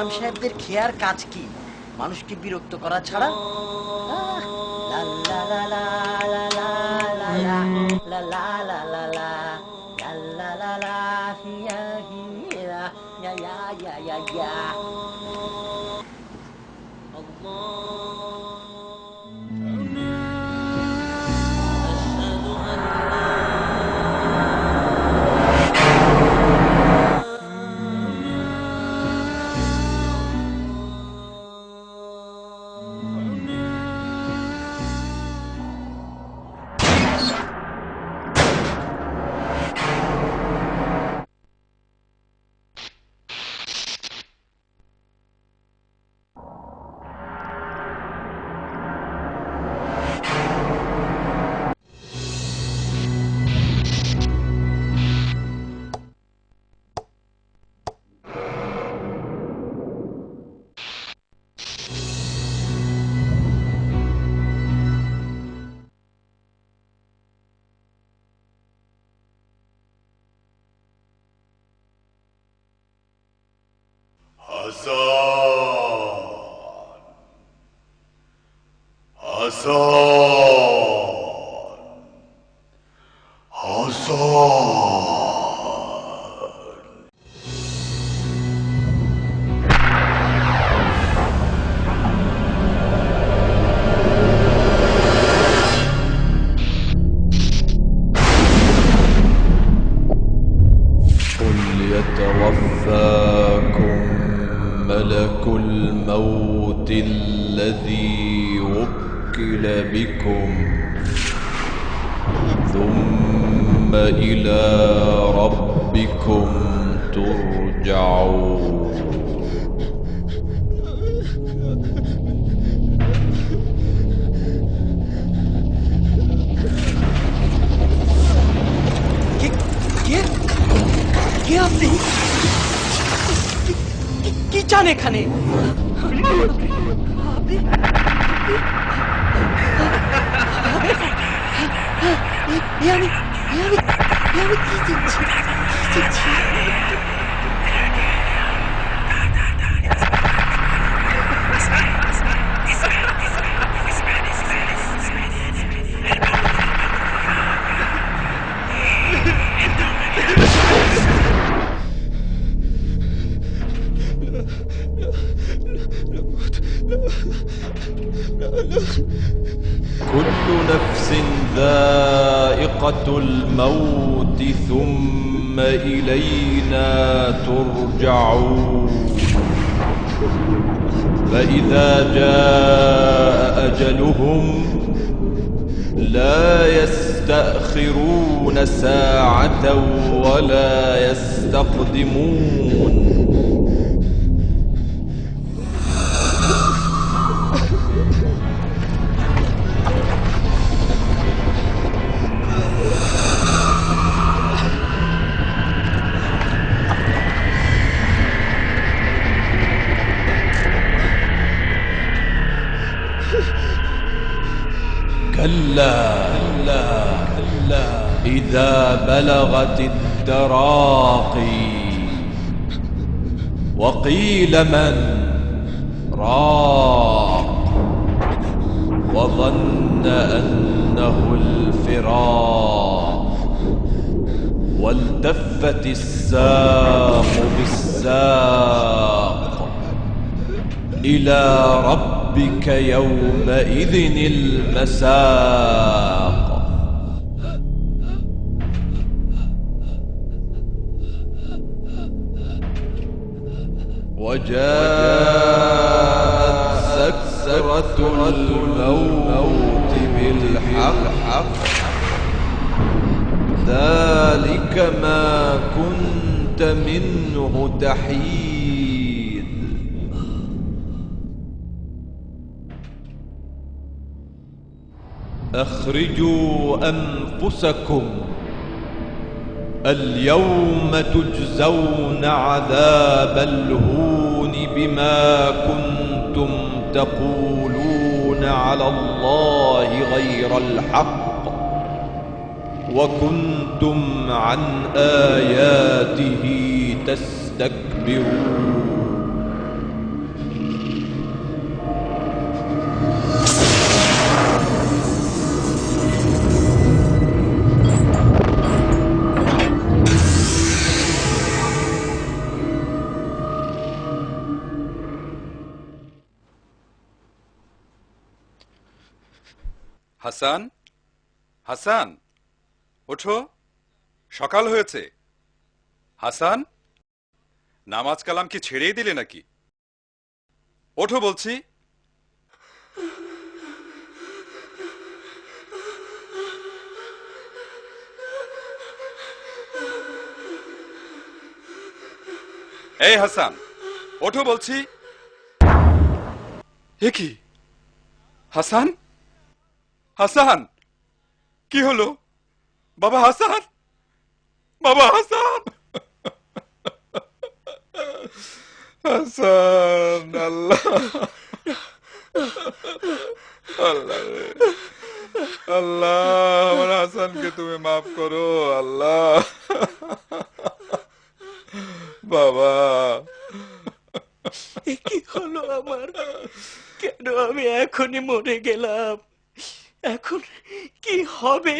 ইমাম সাহেবদের খেয়ার কাজ কি? মানুষকে বিরক্ত করা ছাড়া। লা লা লা লা লা লা লা লা লা লা লা লা লা লা লা হিয়া হিয়া ইয়া ইয়া ইয়া ইয়া ইয়া। يتوفاكم ملك الموت الذي وكل بكم ثم إلى ربكم ترجعون. কে আপনি? কি চান এখানে? আমি কি চাচ্ছি? كل نفس ذائقة الموت ثم إلينا ترجعون. فإذا جاء أجلهم لا يستأخرون ساعة ولا يستقدمون. كلا إذا بلغت التراقي وقيل من راق وظن أنه الفراق والتفت الساق بالساق إلى ربك يومئذ المساق. وجاءت سكرة الموت بالحق ذلك ما كنت منه تحيد. أخرجوا أنفسكم اليوم تجزون عذاب الهون بما كنتم تقولون على الله غير الحق وكنتم عن آياته تستكبرون. হাসান, হাসান, ওঠো, সকাল হয়েছে। হাসান, নামাজ কালাম কি ছেড়েই দিলে নাকি? ওঠো বলছি। এই হাসান, ওঠো বলছি। এ কি হাসান, হাসান, কি হলো? বাবা হাসান, বাবা হাসান, হাসান, আল্লাহ, আল্লাহ রে, আল্লাহ, আমার হাসানকে তুমি মাফ করো আল্লাহ। বাবা, কি হলো আমার? কেন আমি এখনই মরে গেলাম? এখন কি হবে?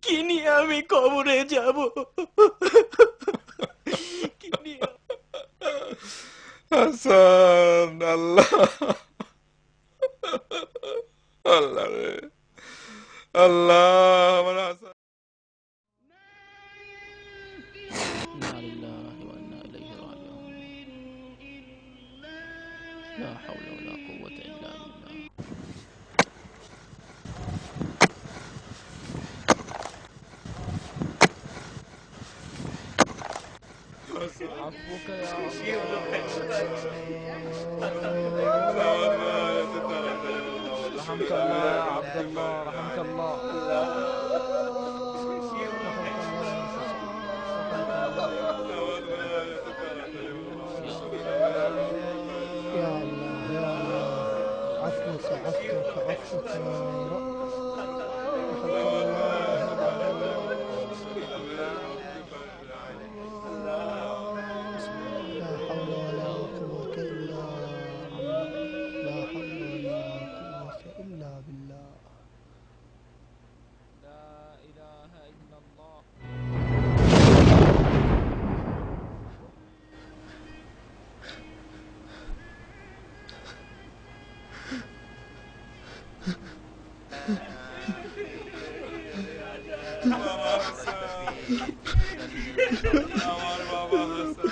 কি নিয়ে আমি কবরে যাব? কি নিয়ে? হাসান, আল্লাহ, আল্লাহ রে, আল্লাহ, আমার হাসান। لا حول ولا قوة إلا بالله. عفوك يا رحمك الله يا عبد الله، رحمك الله. يا الله يا الله، عفوك عفوك عفوك يا رب. لا حول ولا قوة إلا بالله، لا حول ولا قوة إلا بالله. لا إله إلا الله. আমার বাবা হাসান,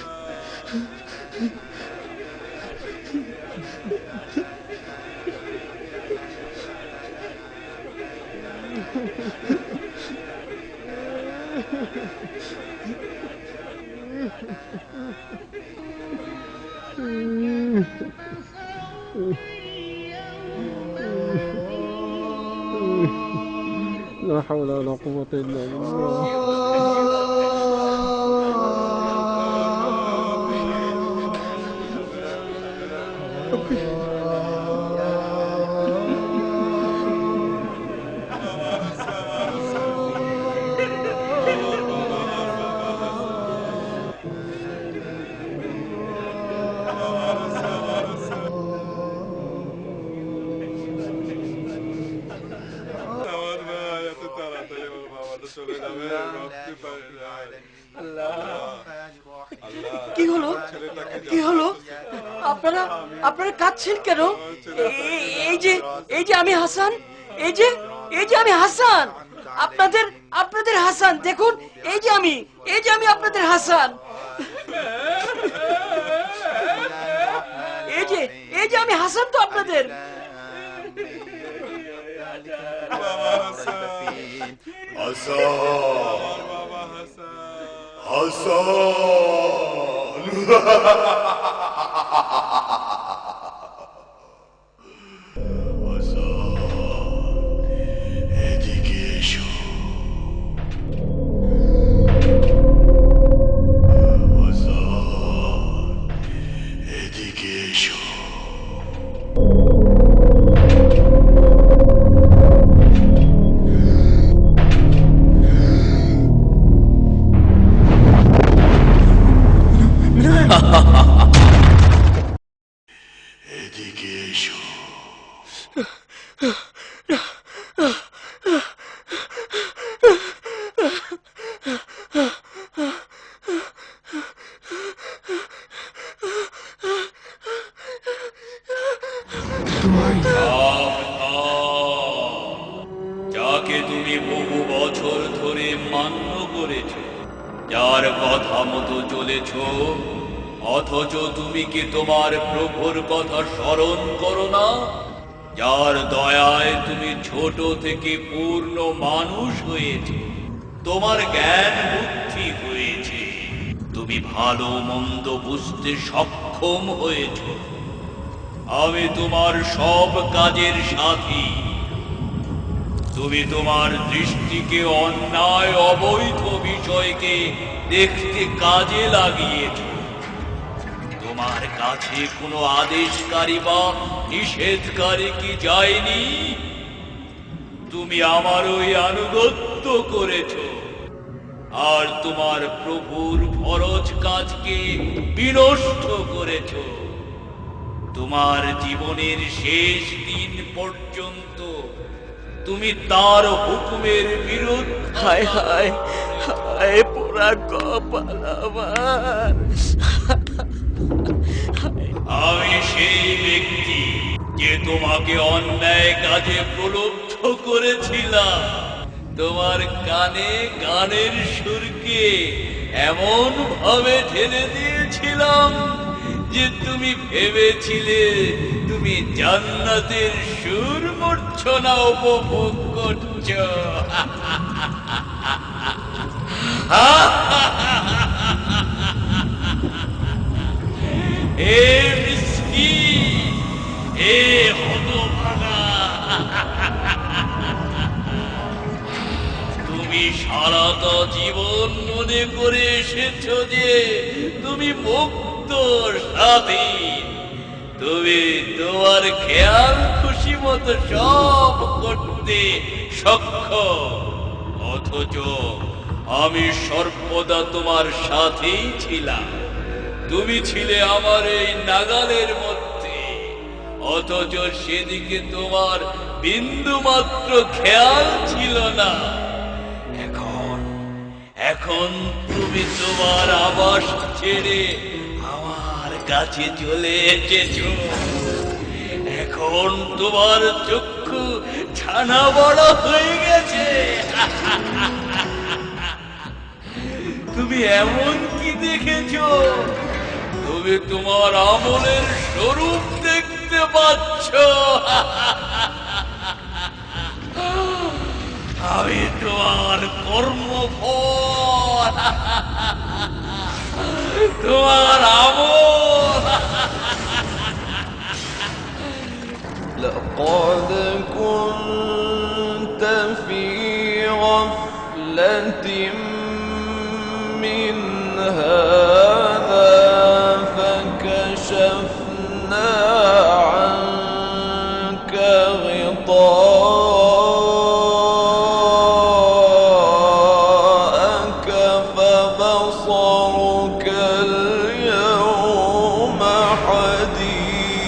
لا حول ولا قوة إلا بالله. আমার ভাই এত তাড়াতাড়ি আমার বাবাটা চলে যাবে ভাবতে পারি না। কি হলো? কি হলো? আপনারা আপনারা কাঁদছেন কেন? এই যে আমি হাসান, এই যে আমি হাসান, আপনাদের আপনাদের হাসান। দেখুন, এই যে আমি আপনাদের হাসান। এই যে আমি হাসান তো আপনাদের। বাবা হাসান, হাসান, আমার বাবা হাসান, হাসান, হাসান, এদিকে এসো। হাসান, এদিকে এসো। যার কথা মতো চলেছ, অথচ তুমি কি তোমার প্রভুর কথা স্মরণ করো না? যার দয়ায় তুমি ছোট থেকে পূর্ণ মানুষ হয়েছে, তোমার জ্ঞান বুদ্ধি হয়েছে, তুমি ভালো মন্দ বুঝতে সক্ষম হয়েছ। আমি তোমার সব কাজের সাথী। তুমি তোমার দৃষ্টিকে অন্যায় অবৈধ বিষয়কে দেখতে কাজে লাগিয়েছ। তোমার কাছে কোনো আদেশকারী বা নিষেধকারী কি যায়নি? তুমি আমার ওই আনুগত্য করেছ, আর তোমার প্রভুর ফরজ কাজকে বিনষ্ট করেছ। তোমার জীবনের শেষ দিন পর্যন্ত তুমি তার হুকুমের বিরুদ্ধে। হায় হায় হায়, পোড়া কপাল আমার। আমি সেই ব্যক্তি যে তোমাকে অন্যায় কাজে প্রলুব্ধ করেছিলাম। তোমার কানে গানের সুরকে এমন ভাবে ঢেলে দিয়েছিলাম যে তুমি ভেবেছিলে তুমি জান্নাতের সুর মূর্ছনা উপভোগ করছো। হে মিসকিন, হে হতভাগা, তুমি সারাটা জীবন মনে করে এসেছো যে তুমি মুক্ত স্বাধীন। তুমি তোমার খেয়াল খুশি মতো সব করতে সক্ষম, অথচ আমি সর্বদা তোমার সাথেই ছিলাম। তুমি ছিলে আমার এই নাগালের মধ্যে, অথচ সেদিকে তোমার বিন্দু মাত্র খেয়াল ছিল না। এখন তুমি তোমার আবাস ছেড়ে আমার কাছে চলে এসেছো। এখন তোমার চক্ষু ছানা বড় হয়ে গেছে। তুমি এমন কি দেখেছো? তুমি তোমার আমলের স্বরূপ দেখতে পাচ্ছ। আমি তোমার কর্মফল, তোমার আমল। لقد كنت في غفلة من هذا فكشفنا عنك غطاءك فبصرك اليوم حديد।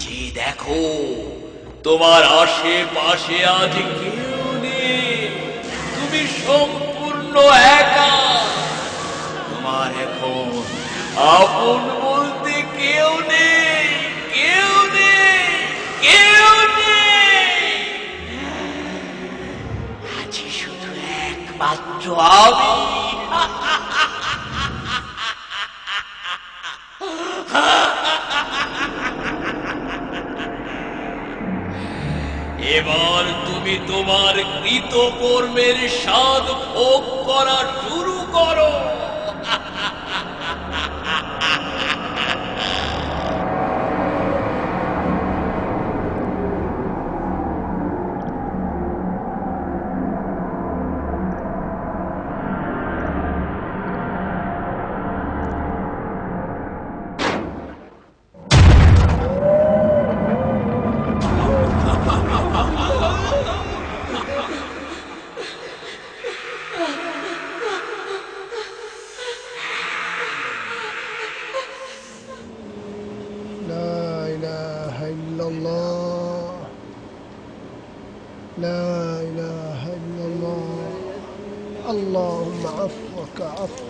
যে দেখো, তোমার আশেপাশে আজ কেউ নেই। তুমি সম্পূর্ণ একা। তোমার এখন আপন বলতে কেউ নেই, কেউ নেই, কেউ নেই। আছি শুধু একমাত্র আমি। এবার তুমি তোমার কৃতকর্মের স্বাদ ভোগ করা শুরু করো। لا إله إلا الله لا إله إلا الله اللهم عفوك عفو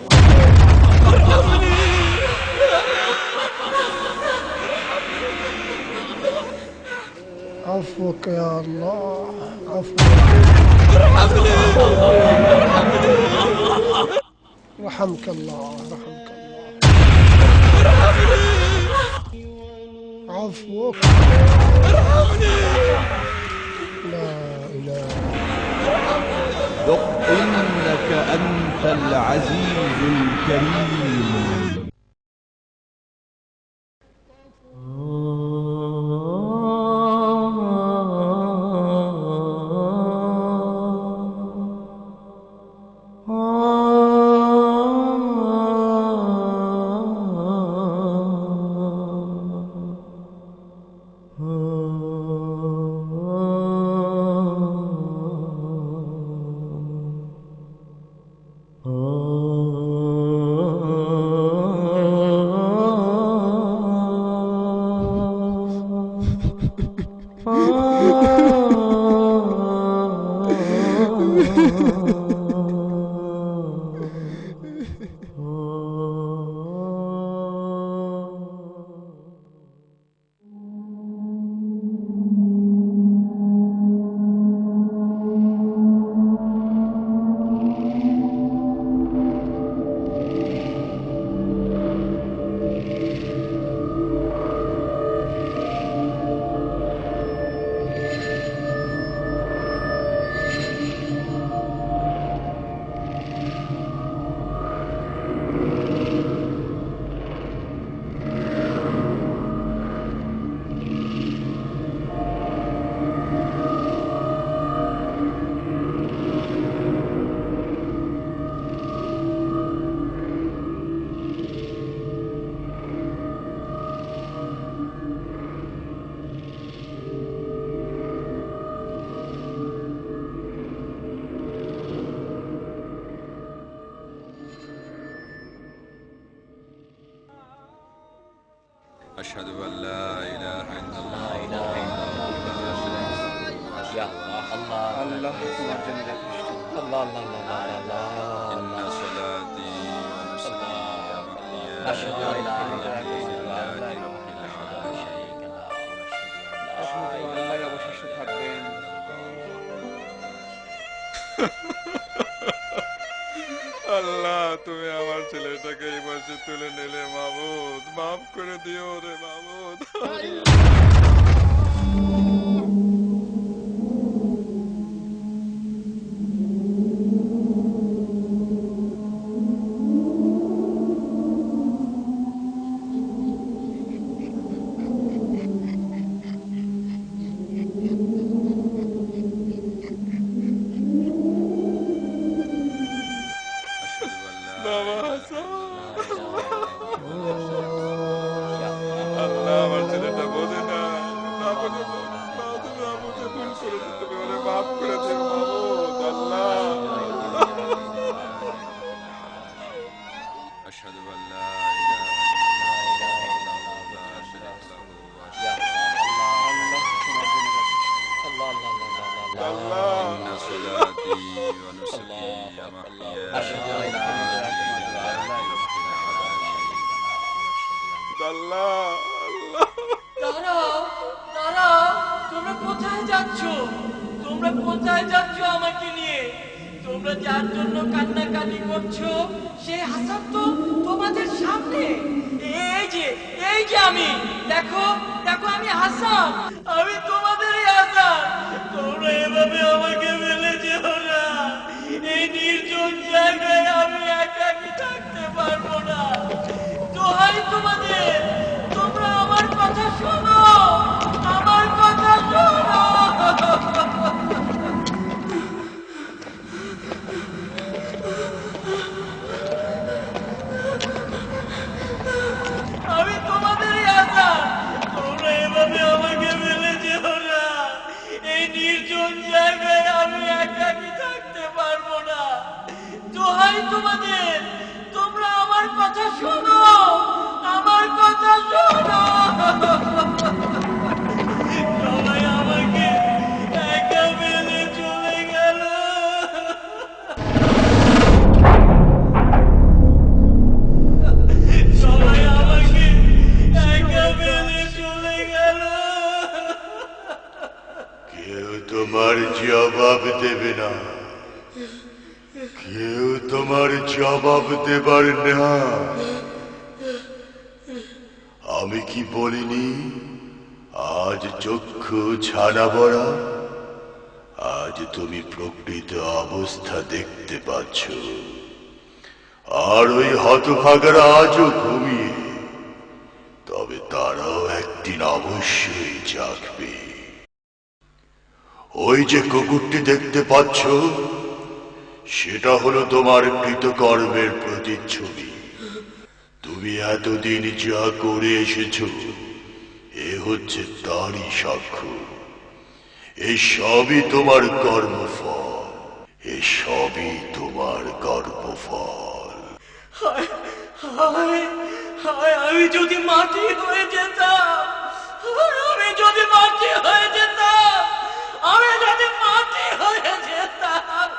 عفوك يا الله عفوك رحمك الله رحمك الله عفوك لا إله ذق إنك أنت العزيز الكريم. أشهد أن لا إله إلا الله يا الله الله الله الله إن صلاتي ونسكي ومحياي أشهد أن لا إله إلا আল্লাহ তুমি আমার ছেলেটাকে এই বয়সে তুলে নিলে মাবুদ মাফ করে দিও রে মাবুদ আল্লাহ আমার ছেলেটা বোঝে না ভুল করেছে তুমি ওরে মাফ করে দিও মাবুদ আল্লাহ أشهد أن لا إله إلا الله لا شريك له إن صلاتي ونسكي ومحياي আল্লাহ আল্লাহ দাঁড়াও দাঁড়াও তোমরা কোথায় যাচ্ছ আমাকে নিয়ে তোমরা যার জন্য কান্নাকাটি করছো সেই হাসান তো তোমাদের সামনে এই যে আমি দেখো আমি হাসান আমি তোমাদেরই হাসান তোমরা এভাবে আমাকে ফেলে যেও না এই নির্জন জায়গায় আমি একাকী থাকতে পারবো না দোহাই তোমাদের তোমরা আমার কথা শোনো আমি তোমাদেরই হাসান তোমরা এভাবে আমাকে ফেলে যেও না এই নির্জন জায়গায় আমি একাকী থাকতে পারবো না দোহাই তোমাদের তোমরা আমার কথা শোনো সবাই আমাকে একা ফেলে চলে গেল সবাই আমাকে একা ফেলে চলে গেল তোমার জবাব দেবে না, কেউ তোমার জবাব দেবার না। আমি কি বলিনি আজ চক্ষু ছানা বড়া? আজ তুমি প্রকৃত অবস্থা দেখতে পাচ্ছ, আর ওই হতভাগারা আজও ঘুমিয়ে, তবে তারাও একদিন অবশ্যই জাগবে। ওই যে কুকুরটি দেখতে পাচ্ছ, সেটা হলো তোমার কৃতকর্মের প্রতিচ্ছবি। তুমি এতদিন যা করে এসেছ, এ হচ্ছে তারই সাক্ষ্য। এই সবই তোমার কর্মফল, এ সবই তোমার কর্মফল। হায় হায় হায়, আমি যদি মাটি হয়ে যেতাম, আমি যদি মাটি হয়ে যেতাম, আমি যদি মাটি হয়ে যেতাম।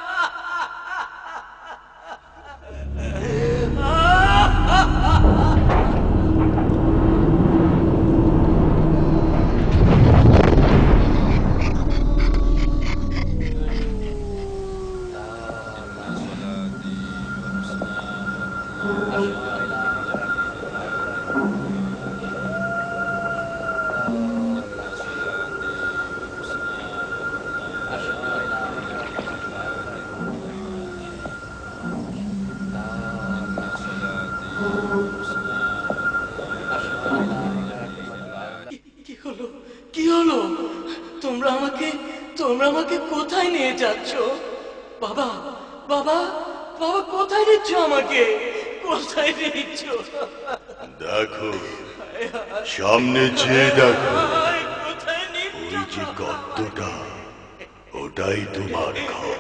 কি হলো, কি হলো? তোমরা আমাকে কোথায় নিয়ে যাচ্ছ? বাবা বাবা বাবা, কোথায় নিচ্ছ আমাকে? কোথায় নিচ্ছ? দেখো, সামনে চেয়ে দেখো, কোথায় নিচ্ছ? ওই যে গর্তটা, ওটাই তোমার ঘর।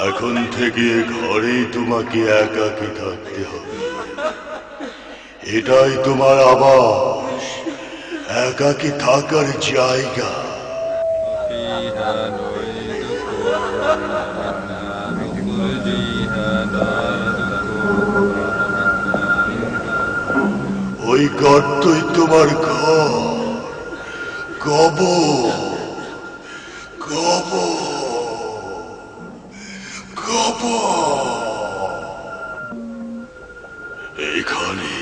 এখন থেকে ঘরেই তোমাকে একাকী থাকতে হবে। এটাই তোমার আবাস, একাকী থাকার জায়গা। ওই গর্তই তোমার ঘর, কবর, কবর, কবর। এখানে,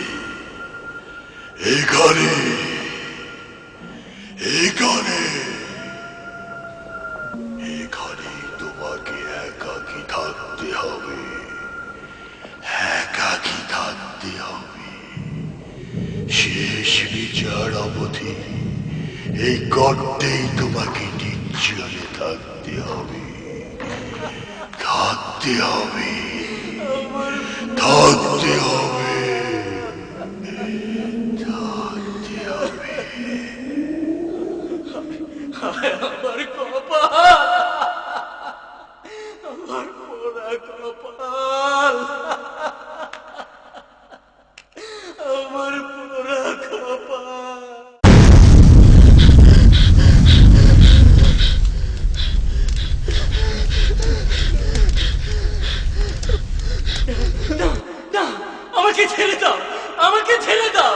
এখানে, এখানে, এখানে তোমাকে একাকী থাকতে হবে, একাকী থাকতে হবে। শেষ বিচার অবধি এই গর্তেই তোমাকে নির্জনে থাকতে হবে, থাকতে হবে, থাকতে হবে, থাকতে হবে। আমার কপাল, আমার পোড়া কপাল, আমার পোড়া কপাল। না, আমাকে ছেড়ে দাও, আমাকে ছেড়ে দাও,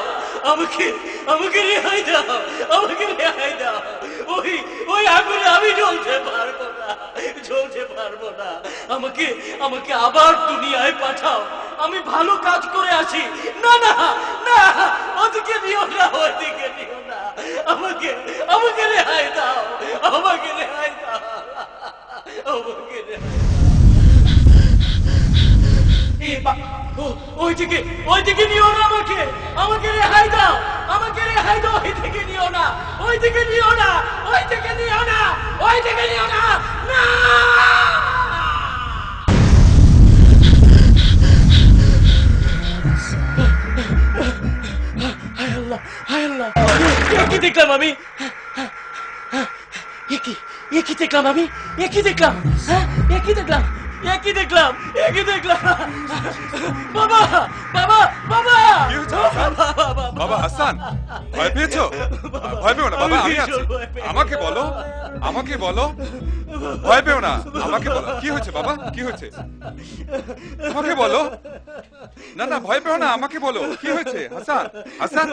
আমাকে আমাকে রেহাই দাও, আমাকে রেহাই দাও। ওই ওই আগুনে আমি জ্বলতে পারবো না, জ্বলতে পারবো না। আমাকে আমাকে আবার দুনিয়ায় পাঠাও, আমি ভালো কাজ করে আসি। না না না, ওদিকে নিও না, ওদিকে নিও না। আমাকে আমাকে রেহাই দাও, আমাকে রেহাই দাও, আমাকে রেহাই। ওইদিকে নিও না, আমাকে আমাকে রেহাই দাও, আমাকে রেহাই দাও। ওইদিকে নিও না, ওইদিকে নিও না, ওইদিকে নিও না, ওইদিকে নিও না। না, হায় আল্লাহ, হায় আল্লাহ, কি দেখলাম আমি? কি দেখলাম আমি? কি দেখলাম? হ্যাঁ, কি দেখলাম? কি দেখলাম? কি দেখলাম? বাবা বাবা বাবা, কি হয়েছে হাসান? বাবা হাসান, ভয় পেয়েছো? ভয় পেও না বাবা, আমি আছি। আমাকে বলো, আমাকে বলো, ভয় পেও না, আমাকে বলো। কি হয়েছে বাবা, কি হয়েছে? আমাকে বলো। না না, ভয় পেও না, আমাকে বলো, কি হয়েছে? হাসান, হাসান।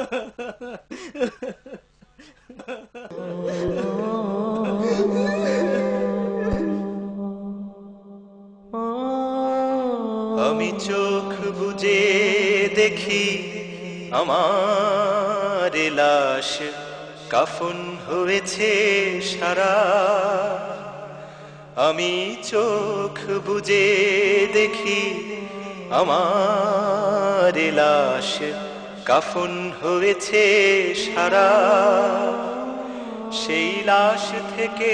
দেখি আমার লাশ কাফন হয়েছে সারা, আমি চোখ বুজে দেখি আমার লাশ কাফন হয়েছে সারা। সেই লাশ থেকে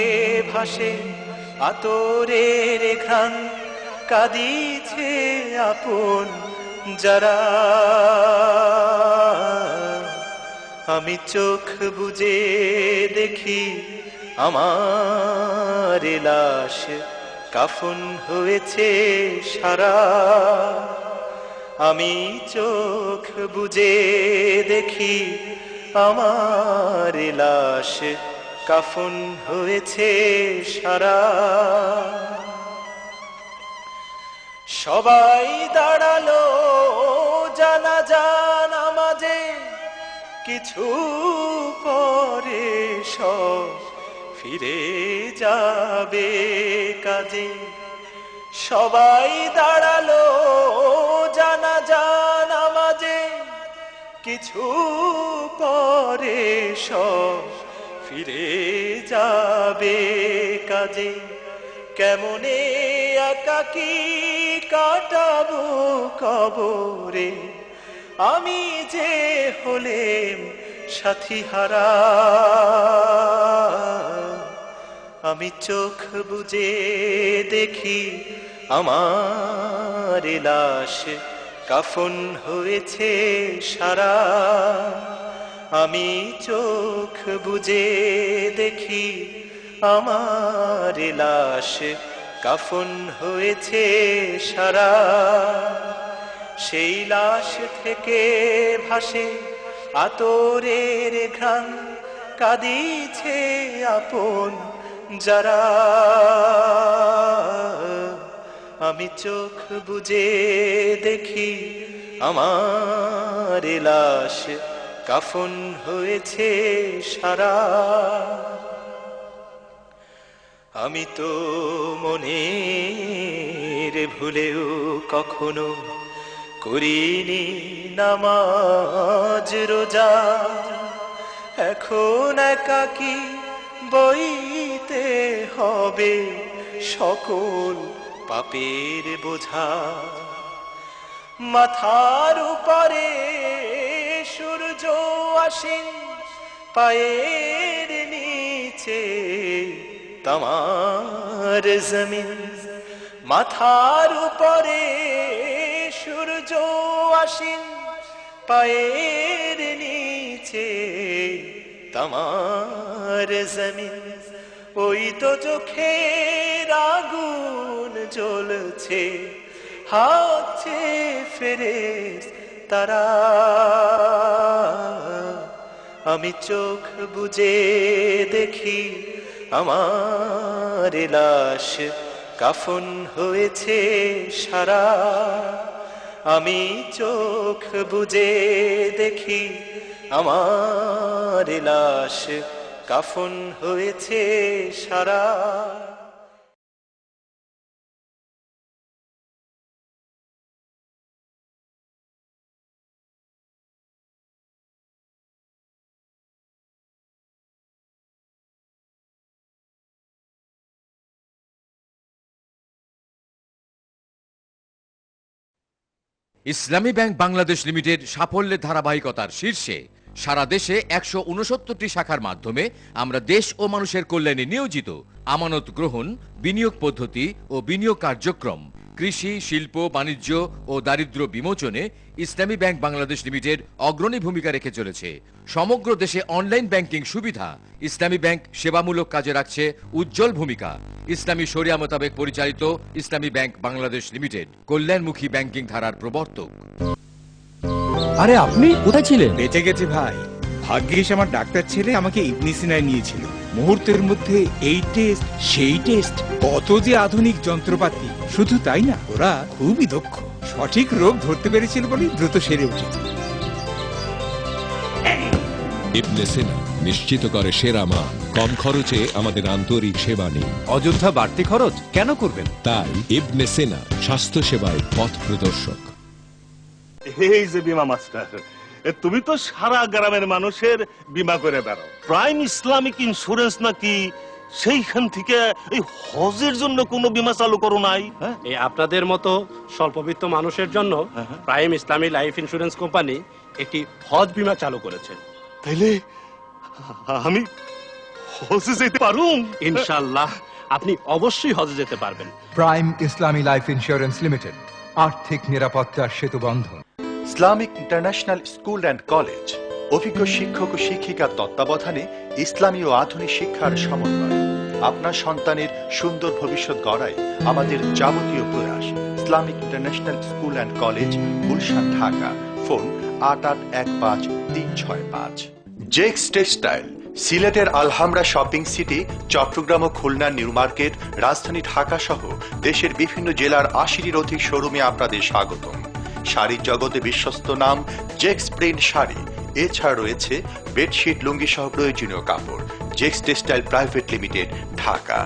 ভাসে আতরের ঘ্রাণ, কাঁদিছে আপন যারা। আমি চোখ বুজে দেখি আমার লাশ কাফন হয়েছে সারা, আমি চোখ বুজে দেখি আমার লাশ কাফন হয়েছে সারা। সবাই দাঁড়ালো জানাজা নামাজে, কিছু পরে সব ফিরে যাবে কাজে। সবাই দাঁড়ালো জানাজা নামাজে, কিছু পরে সব ফিরে যাবে কাজে। কেমনে একাকী কাটাবো কবরে, আমি যে হলেম সাথী হারা। আমি চোখ বুজে দেখি আমার লাশ কাফন হয়েছে সারা, আমি চোখ বুজে দেখি আমার লাশ কাফন হয়েছে সারা। সেই লাশ থেকে ভাসে আতরের ঘ্রাণ, কাঁদিছে আপন যারা। আমি চোখ বুজে দেখি আমার লাশ কাফন হয়েছে সারা। আমি তো মনের ভুলেও কখনো করিনি নামাজ রোজা, এখন একাকী বইতে হবে সকল পাপের বোঝা। মাথার উপরে সূর্য আসে, পায়ের নিচে তামার জমিন। মাথার উপরে সূর্য আসে, পায়ের নিচে তামার জমিন। ওই তো চোখের আগুন জ্বলছে, হাতছে ফেরেশতারা। আমি চোখ বুজে দেখি আমার লাশ কাফন হয়েছে সারা, আমি চোখ বুজে দেখি আমার লাশ কাফন হয়েছে সারা। ইসলামী ব্যাংক বাংলাদেশ লিমিটেড সাফল্যের ধারাবাহিকতার শীর্ষে সারা দেশে ১৬৯টি শাখার মাধ্যমে আমরা দেশ ও মানুষের কল্যাণে নিয়োজিত। আমানত গ্রহণ, বিনিয়োগ পদ্ধতি ও বিনিয়োগ কার্যক্রম, কৃষি, শিল্প, বাণিজ্য ও দারিদ্র্য বিমোচনে ইসলামী ব্যাংক বাংলাদেশ লিমিটেড অগ্রণী ভূমিকা রেখে চলেছে। সমগ্র দেশে অনলাইন ব্যাংকিং সুবিধা। ইসলামী ব্যাংক সেবামূলক কাজে রাখছে উজ্জ্বল ভূমিকা। ইসলামী শরিয়া মোতাবেক পরিচালিত ইসলামী ব্যাংক বাংলাদেশ লিমিটেড কল্যাণমুখী ব্যাংকিং ধারার প্রবর্তক। আরে আপনি কোথায় ছিলেন? বেঁচে গেছে ভাই, ভাগ্যিস আমার ডাক্তার ছেলে আমাকে ইবনে সিনায় নিয়েছিল। মুহূর্তের মধ্যে এই টেস্ট সেই টেস্ট, কত যে আধুনিক যন্ত্রপাতি। শুধু তাই না, ওরা খুবই দক্ষ, সঠিক রোগ ধরতে পেরেছিল বলেই দ্রুত সেরে উঠেছে। ইবনে সিনা নিশ্চিত করে সেরা মান, কম খরচে আমাদের আন্তরিক সেবা নেই। অযোধ্যা বাড়তি খরচ কেন করবেন? তাই ইবনে সিনা স্বাস্থ্য সেবায় পথ প্রদর্শক। এই যে বিমা মাস্টার, তুমি তো সারা গ্রামের মানুষের বিমা করে বেড়াও। প্রাইম ইসলামিক ইন্স্যুরেন্স নাকি সেইখান থেকে এই হজের জন্য কোনো বিমা চালু করো নাই? এই আপনাদের মতো স্বল্পবিত্ত মানুষের জন্য প্রাইম ইসলামী লাইফ ইন্স্যুরেন্স কোম্পানি একটি হজ বিমা চালু করেছে। তাইলে আমি হজে যেতে পারুম? ইনশাআল্লাহ আপনি অবশ্যই হজে যেতে পারবেন। প্রাইম ইসলামী লাইফ ইন্স্যুরেন্স লিমিটেড, আর্থিক নিরাপত্তার সেতুবন্ধন। Islamic international school and college, অভিজ্ঞ শিক্ষক ও শিক্ষিকার তত্ত্বাবধানে ইসলামী ও আধুনিক শিক্ষার সমন্বয়। আপনার সন্তানের সুন্দর ভবিষ্যৎ গড়াই আমাদের যাবতীয় প্রয়াস। Islamic international school and college, Gulshan, Dhaka. Phone 8815365365। জেক্স টেক্সটাইল, সিলেটের আলহামরা শপিং সিটি, চট্টগ্রাম ও খুলনা নিউ মার্কেট, রাজধানী ঢাকা সহ দেশের বিভিন্ন জেলার ৮০-টির অধিক শোরুমে আপনাদের স্বাগতম। শাড়ির জগতে বিশ্বস্ত নাম জেক্স প্রিন্ট শাড়ি। এছাড়া রয়েছে বেডশিট, লুঙ্গি সহ প্রয়োজনীয় কাপড়। জেক্স টেক্সটাইল প্রাইভেট লিমিটেড, ঢাকা।